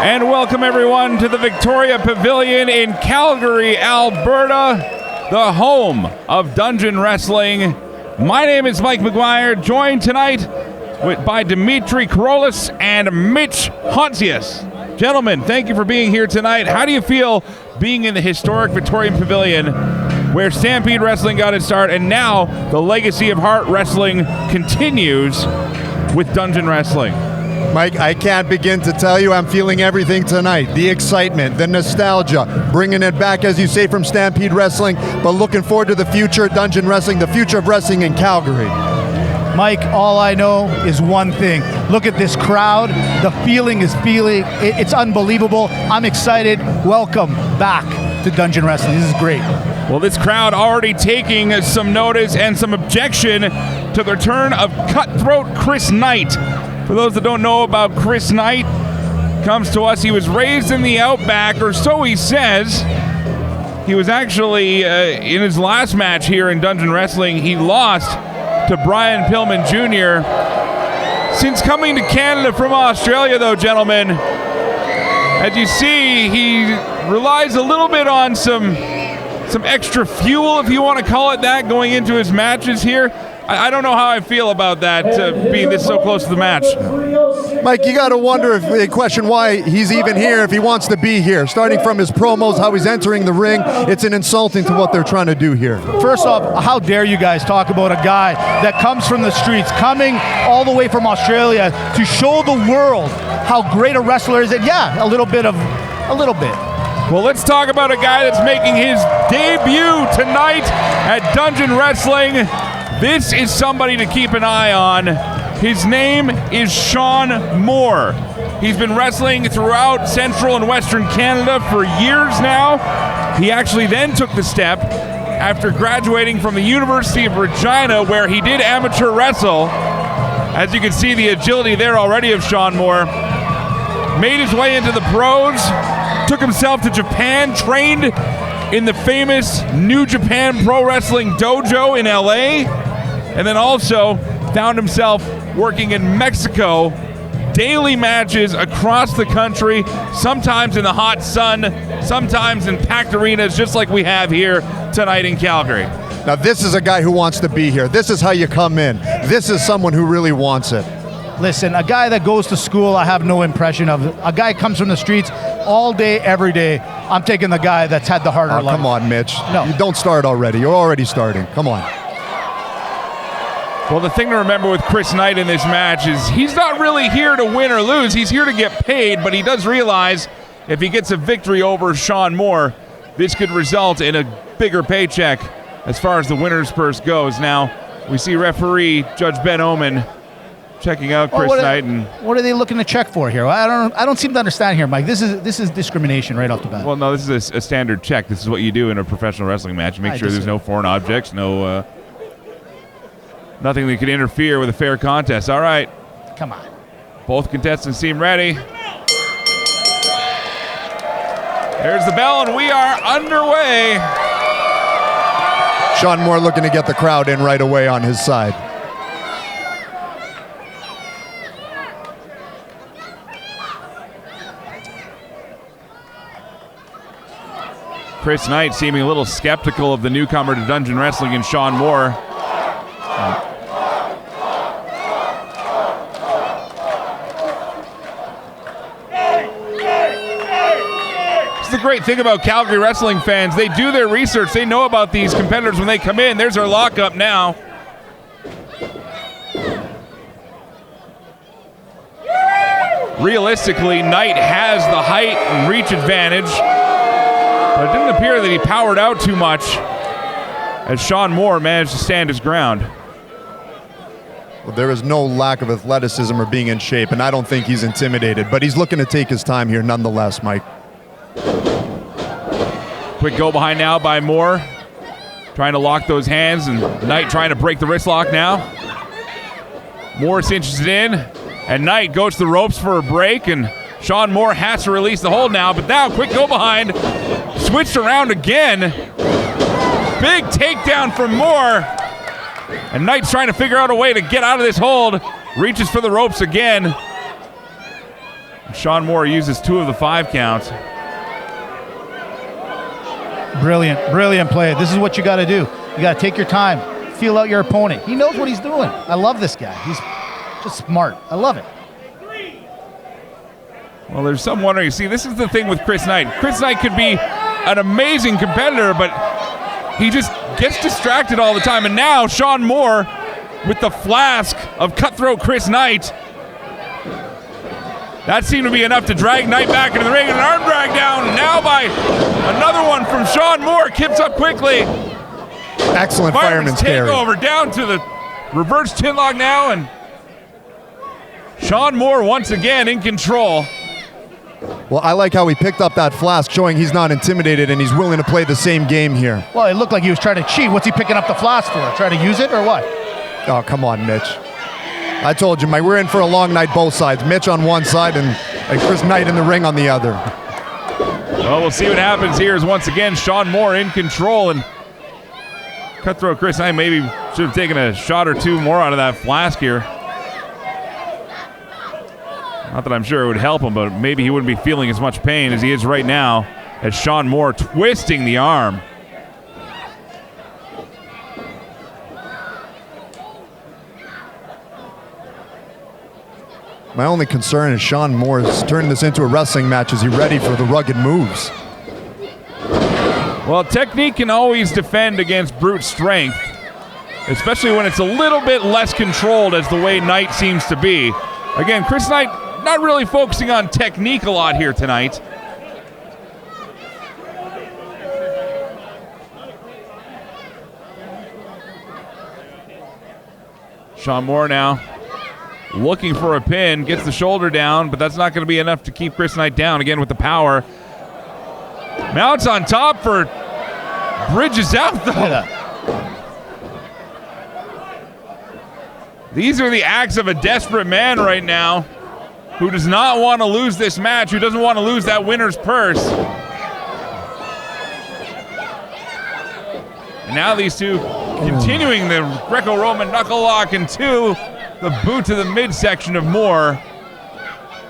And welcome everyone to the Victoria Pavilion in Calgary, Alberta, the home of Dungeon Wrestling. My name is Mike McGuire, joined tonight by Dimitri Karolis and Mitch Hontius. Gentlemen, thank you for being here tonight. How do you feel being in the historic Victorian Pavilion where Stampede Wrestling got its start, and now the legacy of Heart Wrestling continues with Dungeon Wrestling? Mike, I can't begin to tell you I'm feeling everything tonight. The excitement, the nostalgia, bringing it back, as you say, from Stampede Wrestling, but looking forward to the future of Dungeon Wrestling, the future of wrestling in Calgary. Mike, all I know is one thing. Look at this crowd. The feeling is it's unbelievable. I'm excited. Welcome back to Dungeon Wrestling. This is great. Well, this crowd already taking some notice and some objection to the return of Cutthroat Chris Knight. For those that don't know about Chris Knight, comes to us. He was raised in the Outback, or so he says. He was actually, in his last match here in Dungeon Wrestling, he lost to Brian Pillman Jr. Since coming to Canada from Australia, though, gentlemen, as you see, he relies a little bit on some extra fuel, if you want to call it that, going into his matches here. I don't know how I feel about that, being this so close to the match. Mike, you got to wonder question why he's even here, if he wants to be here. Starting from his promos, how he's entering the ring, it's an insulting to what they're trying to do here. First off, how dare you guys talk about a guy that comes from the streets, coming all the way from Australia to show the world how great a wrestler is. And yeah, a little bit. Well, let's talk about a guy that's making his debut tonight at Dungeon Wrestling. This is somebody to keep an eye on. His name is Shaun Moore. He's been wrestling throughout Central and Western Canada for years now. He actually then took the step after graduating from the University of Regina, where he did amateur wrestle. As you can see, the agility there already of Shaun Moore. Made his way into the pros, took himself to Japan, trained in the famous New Japan Pro Wrestling Dojo in LA, and then also found himself working in Mexico, daily matches across the country, sometimes in the hot sun, sometimes in packed arenas, just like we have here tonight in Calgary. Now, this is a guy who wants to be here. This is how you come in. This is someone who really wants it. Listen, a guy that goes to school, I have no impression of. A guy comes from the streets all day, every day. I'm taking the guy that's had the harder life. Come on, Mitch. No. You don't start already. You're already starting. Come on. Well, the thing to remember with Chris Knight in this match is he's not really here to win or lose. He's here to get paid, but he does realize if he gets a victory over Shaun Moore, this could result in a bigger paycheck as far as the winner's purse goes. Now, we see referee Judge Ben Oman checking out Chris Knight. And what are they looking to check for here? I don't seem to understand here, Mike. This is discrimination right off the bat. Well, no, this is a standard check. This is what you do in a professional wrestling match. You make sure there's no foreign objects, nothing that could interfere with a fair contest. All right. Come on. Both contestants seem ready. There's the bell, and we are underway. Shaun Moore looking to get the crowd in right away on his side. Chris Knight seeming a little skeptical of the newcomer to Dungeon Wrestling in Shaun Moore. This is the great thing about Calgary wrestling fans. They do their research. They know about these competitors when they come in. There's our lockup now. Realistically, Knight has the height and reach advantage. But it didn't appear that he powered out too much as Shaun Moore managed to stand his ground. Well, there is no lack of athleticism or being in shape, and I don't think he's intimidated, but he's looking to take his time here nonetheless, Mike. Quick go behind now by Moore, trying to lock those hands, and Knight trying to break the wrist lock now. Moore cinches it in, and Knight goes to the ropes for a break, and Shaun Moore has to release the hold now, but now quick go behind. Switched around again. Big takedown from Moore. And Knight's trying to figure out a way to get out of this hold. Reaches for the ropes again. Shaun Moore uses 2 of the 5 counts. Brilliant play. This is what you got to do. You got to take your time, feel out your opponent. He knows what he's doing. I love this guy. He's just smart. I love it. Well, there's some wondering. See, this is the thing with Chris Knight. Chris Knight could be an amazing competitor, but he just gets distracted all the time. And now Shaun Moore with the flask of cutthroat Chris Knight. That seemed to be enough to drag Knight back into the ring. An arm drag down now by another one from Shaun Moore. Kips up quickly. Excellent fireman's carry. Takeover down to the reverse chinlock now, and Shaun Moore once again in control. Well, I like how he picked up that flask, showing he's not intimidated and he's willing to play the same game here. Well, it looked like he was trying to cheat. What's he picking up the flask for? Trying to use it or what? Oh, come on, Mitch. I told you, we're in for a long night both sides. Mitch on one side and Chris Knight in the ring on the other. Well, we'll see what happens here as once again Shaun Moore in control, and cutthroat Chris Knight maybe should have taken a shot or 2 more out of that flask here. Not that I'm sure it would help him, but maybe he wouldn't be feeling as much pain as he is right now as Shaun Moore twisting the arm. My only concern is Shaun Moore is turning this into a wrestling match. Is he ready for the rugged moves? Well, technique can always defend against brute strength, especially when it's a little bit less controlled as the way Knight seems to be. Again, Chris Knight not really focusing on technique a lot here tonight. Shaun Moore now looking for a pin, gets the shoulder down, but that's not going to be enough to keep Chris Knight down again with the power. Mounts on top for Bridges out though. These are the acts of a desperate man right now who does not want to lose this match, who doesn't want to lose that winner's purse. And now these two continuing the Greco-Roman knuckle lock into the boot to the midsection of Moore.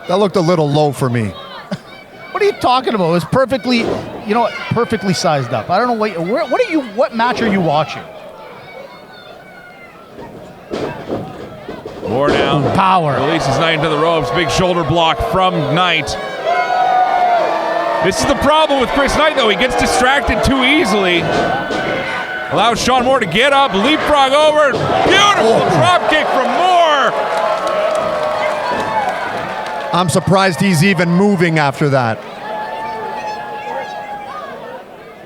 That looked a little low for me. What are you talking about? It was perfectly, perfectly sized up. I don't know what match are you watching? Moore now. Power. Releases Knight into the ropes. Big shoulder block from Knight. This is the problem with Chris Knight, though. He gets distracted too easily. Allows Shaun Moore to get up, leapfrog over. Beautiful drop kick from Moore. I'm surprised he's even moving after that.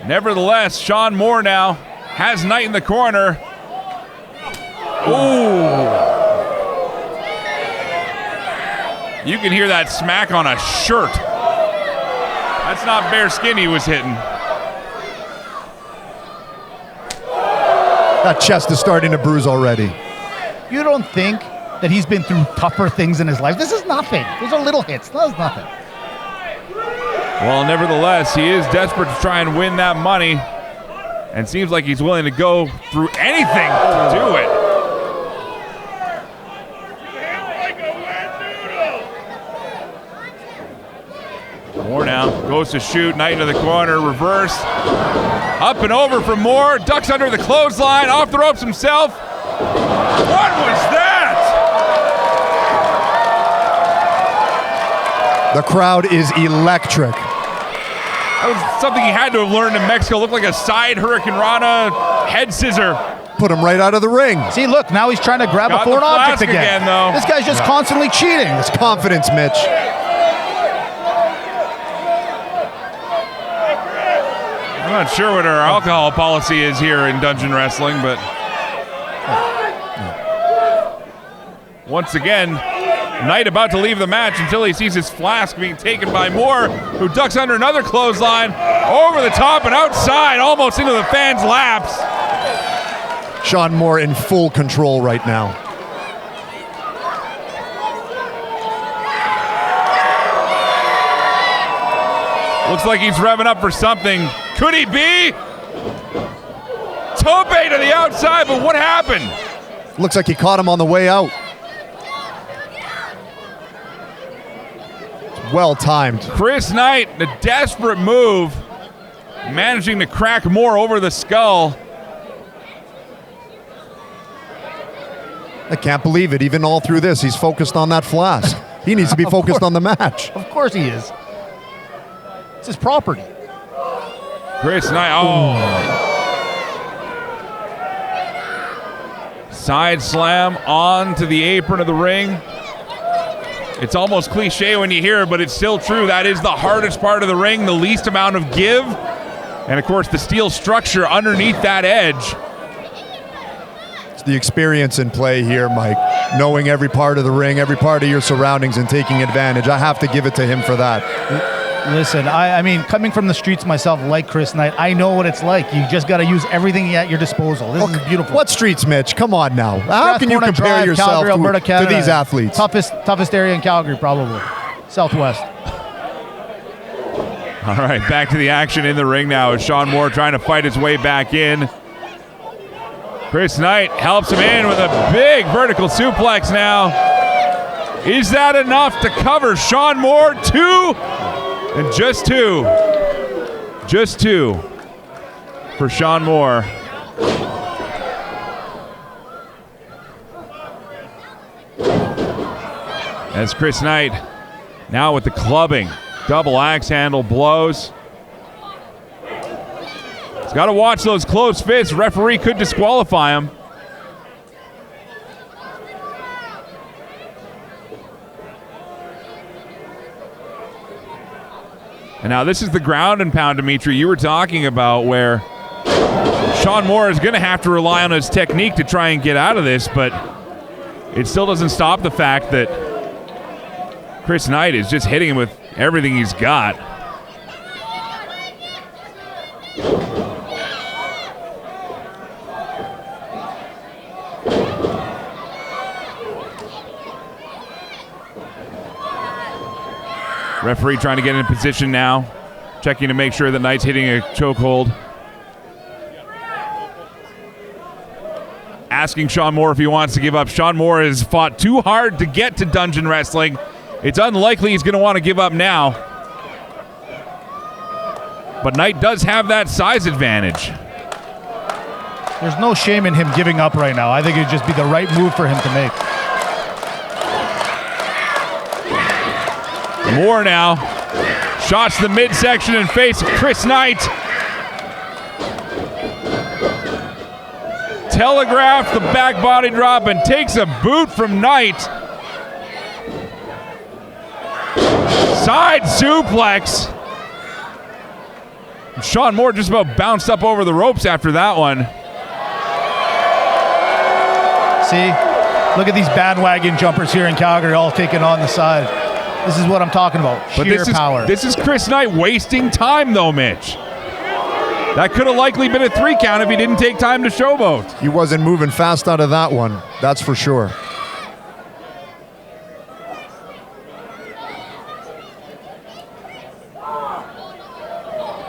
Nevertheless, Shaun Moore now has Knight in the corner. Ooh. You can hear that smack on a shirt. That's not bare skin he was hitting. That chest is starting to bruise already. You don't think that he's been through tougher things in his life? This is nothing. Those are little hits. That was nothing. Well, nevertheless, he is desperate to try and win that money, and seems like he's willing to go through anything to do it. Moore now goes to shoot. Knight into the corner, reverse. Up and over from Moore. Ducks under the clothesline. Off the ropes himself. What was that? The crowd is electric. That was something he had to have learned in Mexico. Looked like a side Hurricane Rana head scissor. Put him right out of the ring. See, look, now he's trying to grab a foreign object again. Though. This guy's just constantly cheating. It's confidence, Mitch. I'm not sure what our alcohol policy is here in Dungeon Wrestling, but once again, Knight about to leave the match until he sees his flask being taken by Moore, who ducks under another clothesline, over the top and outside, almost into the fans' laps. Shaun Moore in full control right now. Looks like he's revving up for something. Could he be? Tope to the outside, but what happened? Looks like he caught him on the way out. Well timed. Chris Knight, the desperate move, managing to crack Moore over the skull. I can't believe it. Even all through this, he's focused on that flask. He needs to be focused on the match. Of course he is. It's his property. Chris Knight, oh. Side slam onto the apron of the ring. It's almost cliche when you hear it, but it's still true. That is the hardest part of the ring, the least amount of give. And, of course, the steel structure underneath that edge. It's the experience in play here, Mike. Knowing every part of the ring, every part of your surroundings, and taking advantage. I have to give it to him for that. Listen, I mean, coming from the streets myself, like Chris Knight, I know what it's like. You just got to use everything at your disposal. This is beautiful. What streets, Mitch? Come on now. How can you compare yourself Calgary, Alberta, to these athletes? Toughest area in Calgary, probably. Southwest. All right, back to the action in the ring now as Shaun Moore trying to fight his way back in. Chris Knight helps him in with a big vertical suplex now. Is that enough to cover Shaun Moore? 2? And just 2. Just 2 for Shaun Moore. As Chris Knight now with the clubbing. Double axe handle blows. He's got to watch those closed fists. Referee could disqualify him. And now this is the ground and pound, Dimitri, you were talking about, where Shaun Moore is going to have to rely on his technique to try and get out of this, but it still doesn't stop the fact that Chris Knight is just hitting him with everything he's got. Referee trying to get in position now, checking to make sure that Knight's hitting a chokehold. Asking Shaun Moore if he wants to give up. Shaun Moore has fought too hard to get to Dungeon Wrestling. It's unlikely he's going to want to give up now. But Knight does have that size advantage. There's no shame in him giving up right now. I think it'd just be the right move for him to make. Moore now shots the midsection and face of Chris Knight. Telegraphs the back body drop and takes a boot from Knight. Side suplex. Shaun Moore just about bounced up over the ropes after that one. See, look at these bandwagon jumpers here in Calgary all taking on the side. This is what I'm talking about, sheer power. This is Chris Knight wasting time, though, Mitch. That could have likely been a 3 count if he didn't take time to showboat. He wasn't moving fast out of that one, that's for sure.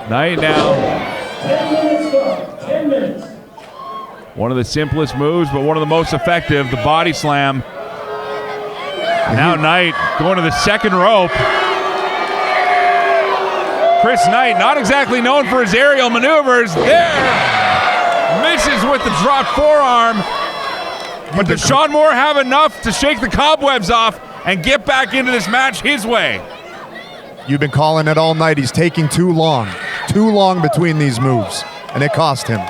Knight now. 10 minutes. One of the simplest moves, but one of the most effective, the body slam. Now Knight going to the second rope. Chris Knight, not exactly known for his aerial maneuvers. There! Misses with the drop forearm. But does Shaun Moore have enough to shake the cobwebs off and get back into this match his way? You've been calling it all night. He's taking too long. Too long between these moves. And it cost him.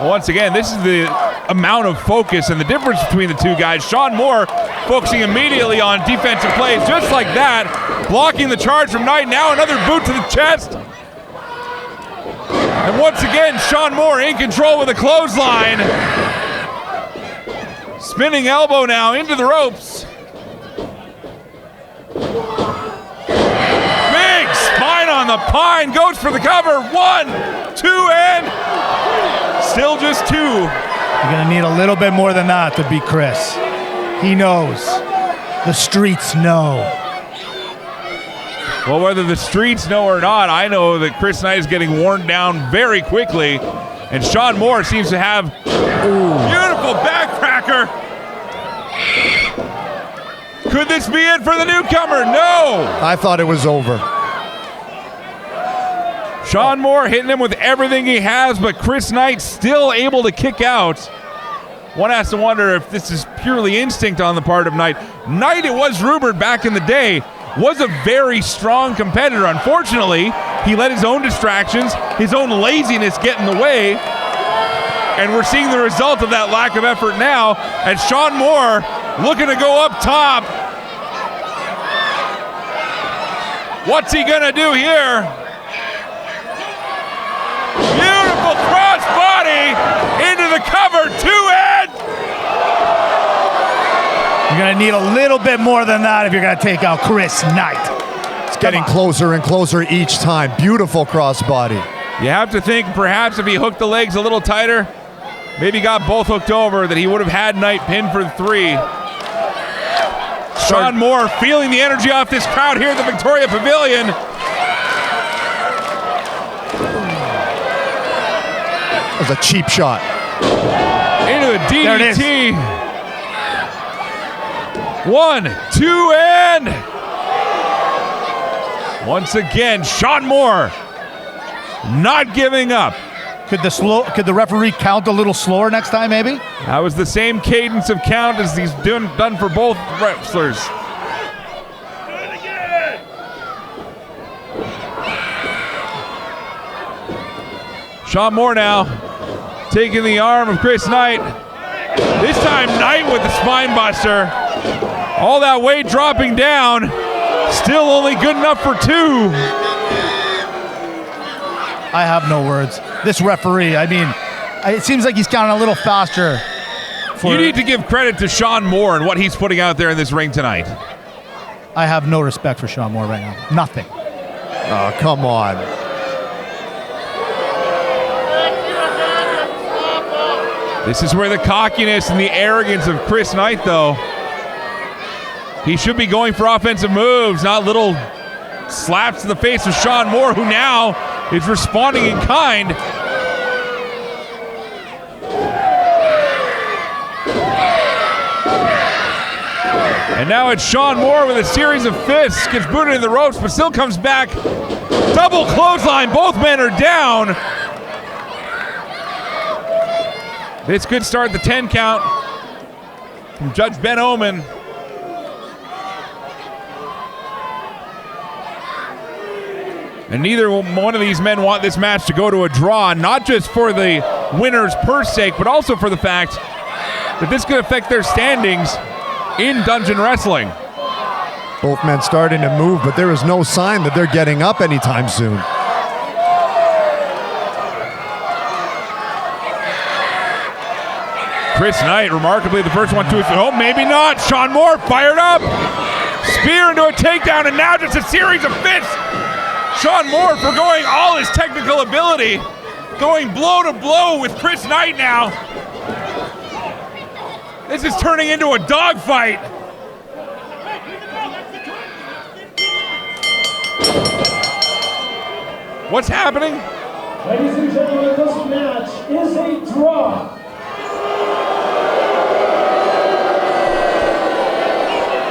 Once again, this is the amount of focus and the difference between the two guys. Shaun Moore focusing immediately on defensive plays just like that, blocking the charge from Knight. Now another boot to the chest. And once again, Shaun Moore in control with a clothesline. Spinning elbow now into the ropes. Big spine on the pine, goes for the cover. 1, 2, and still just 2. You're going to need a little bit more than that to beat Chris. He knows. The streets know. Well, whether the streets know or not, I know that Chris Knight is getting worn down very quickly. And Shaun Moore seems to have beautiful backcracker. Could this be it for the newcomer? No! I thought it was over. Shaun Moore hitting him with everything he has, but Chris Knight still able to kick out. One has to wonder if this is purely instinct on the part of Knight. Knight, it was rumored back in the day, was a very strong competitor. Unfortunately, he let his own distractions, his own laziness get in the way, and we're seeing the result of that lack of effort now as Shaun Moore looking to go up top. What's he gonna do here? Beautiful cross body into the cover, 2-end. You're going to need a little bit more than that if you're going to take out Chris Knight. It's getting closer and closer each time. Beautiful crossbody. You have to think perhaps if he hooked the legs a little tighter, maybe got both hooked over, that he would have had Knight pinned for 3. Shaun Moore feeling the energy off this crowd here at the Victoria Pavilion. That was a cheap shot. Into a DDT. 1, 2, and once again, Shaun Moore not giving up. Could the referee count a little slower next time, maybe? That was the same cadence of count as he's done for both wrestlers. Shaun Moore now taking the arm of Chris Knight. This time Knight with the spine buster. All that weight dropping down. Still only good enough for 2. I have no words. This referee, I mean, it seems like he's counting a little faster. You need to give credit to Shaun Moore and what he's putting out there in this ring tonight. I have no respect for Shaun Moore right now. Nothing. Oh, come on. This is where the cockiness and the arrogance of Chris Knight, though. He should be going for offensive moves, not little slaps to the face of Shaun Moore, who now is responding in kind. And now it's Shaun Moore with a series of fists, gets booted in the ropes, but still comes back. Double clothesline, both men are down. This could start the 10 count from Judge Ben Omen. And neither one of these men want this match to go to a draw, not just for the winner's purse sake, but also for the fact that this could affect their standings in Dungeon Wrestling. Both men starting to move, but there is no sign that they're getting up anytime soon. Chris Knight, remarkably, the first one to his home. Maybe not. Shaun Moore fired up. Spear into a takedown, and now just a series of fists. Shaun Moore forgoing all his technical ability, going blow to blow with Chris Knight now. This is turning into a dogfight. What's happening? Ladies and gentlemen, this match is a draw.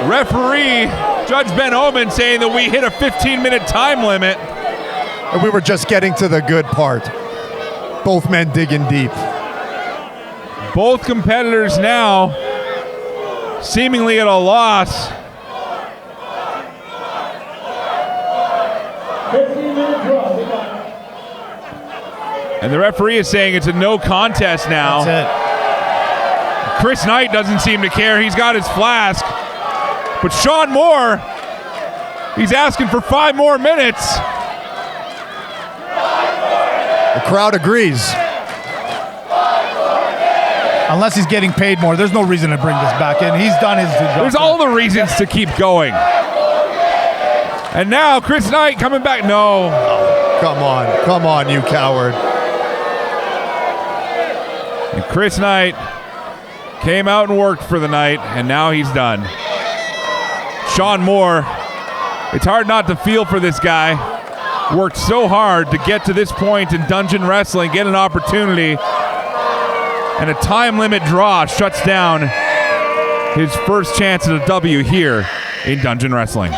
Referee Judge Ben Omen saying that we hit a 15-minute time limit. And we were just getting to the good part. Both men digging deep. Both competitors now seemingly at a loss. 15-minute draw. And the referee is saying it's a no contest now. That's it. Chris Knight doesn't seem to care. He's got his flask. But Shaun Moore, he's asking for 5 more minutes. The crowd agrees. Unless he's getting paid more, there's no reason to bring this back in. He's done his job. There's all the reasons to keep going. And now Chris Knight coming back. No. Come on, you coward. And Chris Knight came out and worked for the night, and now he's done. Shaun Moore, it's hard not to feel for this guy. Worked so hard to get to this point in Dungeon Wrestling, get an opportunity, and a time limit draw shuts down his first chance at a W here in Dungeon Wrestling.